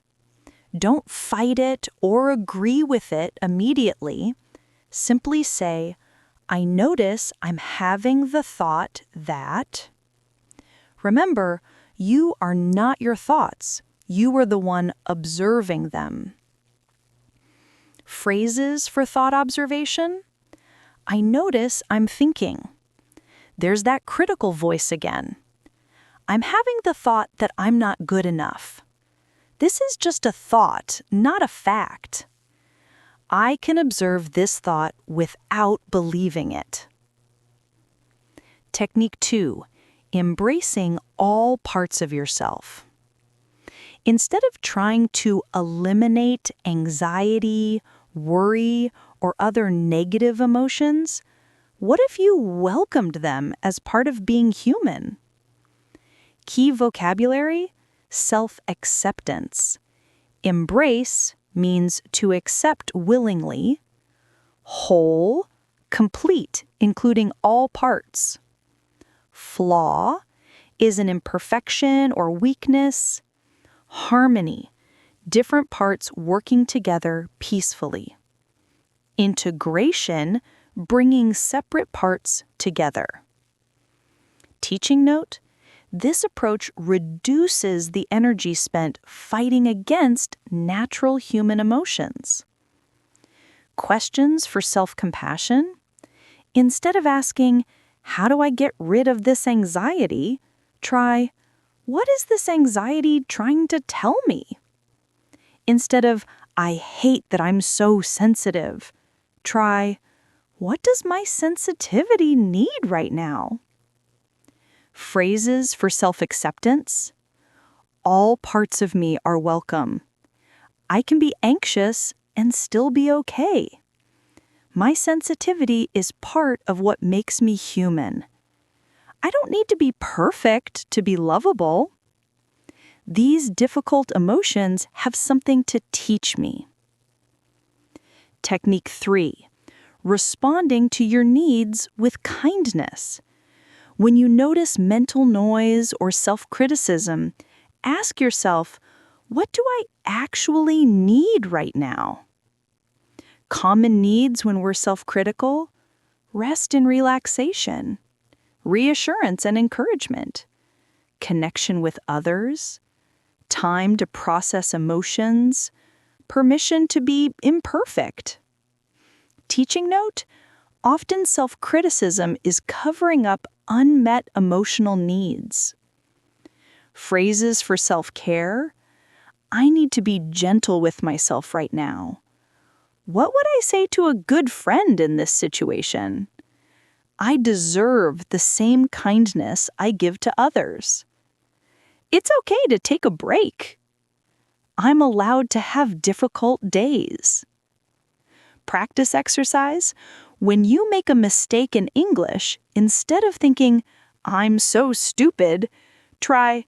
Don't fight it or agree with it immediately. Simply say, I notice I'm having the thought that. Remember, you are not your thoughts. You are the one observing them. Phrases for thought observation. I notice I'm thinking. There's that critical voice again. I'm having the thought that I'm not good enough. This is just a thought, not a fact. I can observe this thought without believing it. Technique 2. Embracing all parts of yourself. Instead of trying to eliminate anxiety, worry, or other negative emotions, what if you welcomed them as part of being human? Key vocabulary: self-acceptance. Embrace means to accept willingly. Whole, complete, including all parts. Flaw is an imperfection or weakness. Harmony, different parts working together peacefully. Integration, bringing separate parts together. Teaching note: this approach reduces the energy spent fighting against natural human emotions. Questions for self-compassion? Instead of asking, how do I get rid of this anxiety? Try, what is this anxiety trying to tell me? Instead of, I hate that I'm so sensitive, try, what does my sensitivity need right now? Phrases for self-acceptance. All parts of me are welcome. I can be anxious and still be okay. My sensitivity is part of what makes me human. I don't need to be perfect to be lovable. These difficult emotions have something to teach me. Technique 3. Responding to your needs with kindness. When you notice mental noise or self-criticism, ask yourself, what do I actually need right now? Common needs when we're self-critical: rest and relaxation, reassurance and encouragement, connection with others, time to process emotions, permission to be imperfect. Teaching note: often self-criticism is covering up unmet emotional needs. Phrases for self-care: I need to be gentle with myself right now. What would I say to a good friend in this situation? I deserve the same kindness I give to others. It's okay to take a break. I'm allowed to have difficult days. Practice exercise: When you make a mistake in English, instead of thinking, "I'm so stupid," try,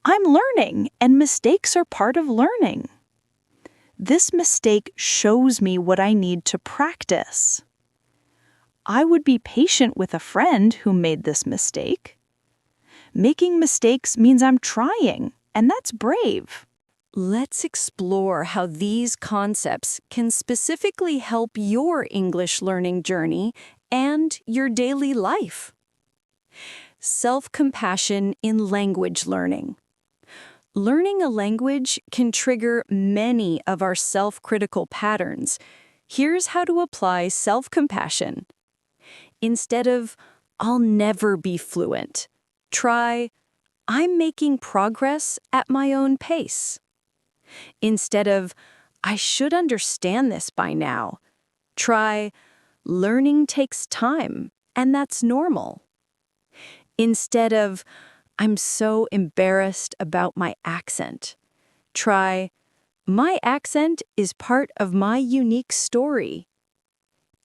"I'm learning, and mistakes are part of learning. This mistake shows me what I need to practice. I would be patient with a friend who made this mistake. Making mistakes means I'm trying, and that's brave." Let's explore how these concepts can specifically help your English learning journey and your daily life. Self-compassion in language learning. Learning a language can trigger many of our self-critical patterns. Here's how to apply self-compassion. Instead of, "I'll never be fluent," try, "I'm making progress at my own pace." Instead of, "I should understand this by now," try, "Learning takes time, and that's normal." Instead of, "I'm so embarrassed about my accent," try, "My accent is part of my unique story."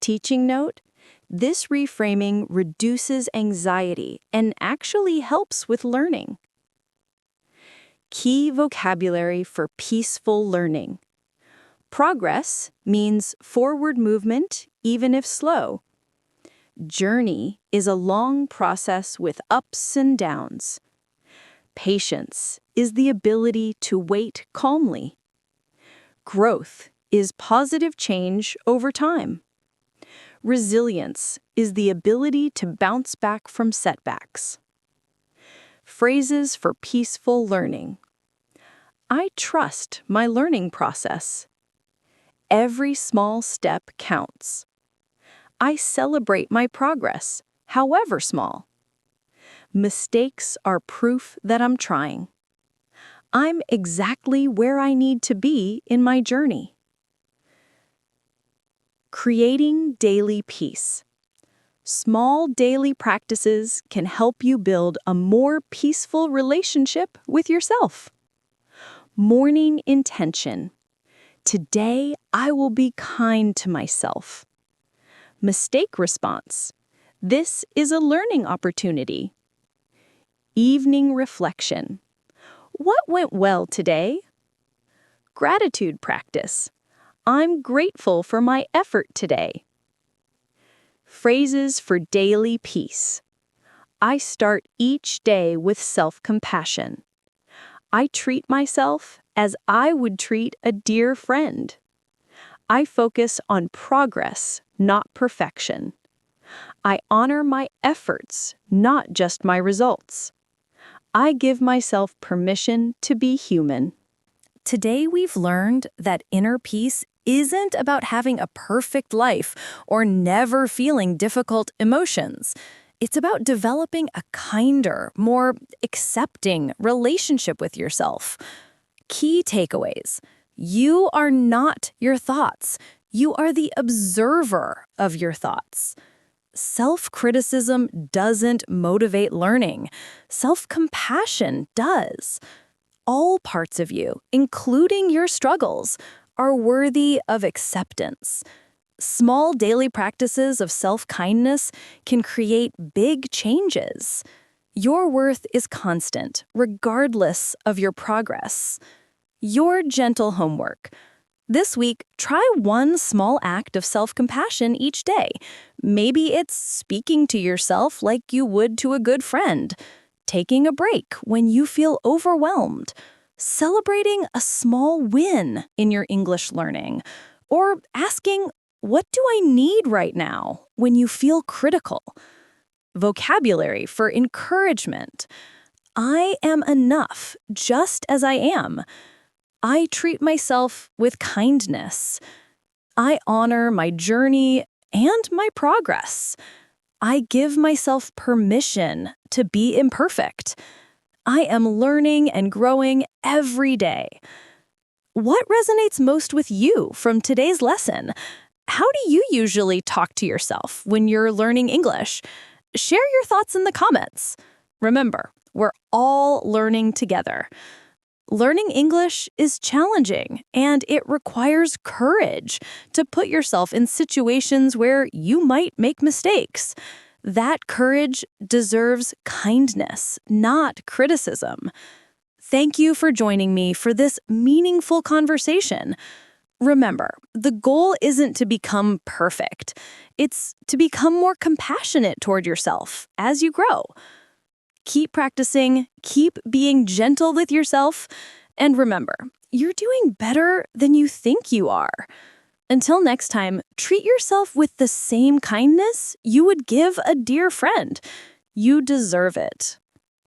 Teaching note: this reframing reduces anxiety and actually helps with learning. Key vocabulary for peaceful learning. Progress means forward movement, even if slow. Journey is a long process with ups and downs. Patience is the ability to wait calmly. Growth is positive change over time. Resilience is the ability to bounce back from setbacks. Phrases for peaceful learning. I trust my learning process. Every small step counts. I celebrate my progress, however small. Mistakes are proof that I'm trying. I'm exactly where I need to be in my journey. Creating daily peace. Small daily practices can help you build a more peaceful relationship with yourself. Morning intention. Today, I will be kind to myself. Mistake response. This is a learning opportunity. Evening reflection. What went well today? Gratitude practice. I'm grateful for my effort today. Phrases for daily peace. I start each day with self-compassion. I treat myself as I would treat a dear friend. I focus on progress, not perfection. I honor my efforts, not just my results. I give myself permission to be human. Today we've learned that inner peace isn't about having a perfect life or never feeling difficult emotions. It's about developing a kinder, more accepting relationship with yourself. Key takeaways. You are not your thoughts. You are the observer of your thoughts. Self-criticism doesn't motivate learning. Self-compassion does. All parts of you, including your struggles, are worthy of acceptance. Small daily practices of self-kindness can create big changes. Your worth is constant, regardless of your progress. Your gentle homework. This week, try one small act of self-compassion each day. Maybe it's speaking to yourself like you would to a good friend, taking a break when you feel overwhelmed, celebrating a small win in your English learning, or asking, "What do I need right now?" when you feel critical. Vocabulary for encouragement. I am enough just as I am. I treat myself with kindness. I honor my journey and my progress. I give myself permission to be imperfect. I am learning and growing every day. What resonates most with you from today's lesson? How do you usually talk to yourself when you're learning English? Share your thoughts in the comments. Remember, we're all learning together. Learning English is challenging, and it requires courage to put yourself in situations where you might make mistakes. That courage deserves kindness, not criticism. Thank you for joining me for this meaningful conversation. Remember, the goal isn't to become perfect. It's to become more compassionate toward yourself as you grow. Keep practicing, keep being gentle with yourself, and remember, you're doing better than you think you are. Until next time, treat yourself with the same kindness you would give a dear friend. You deserve it.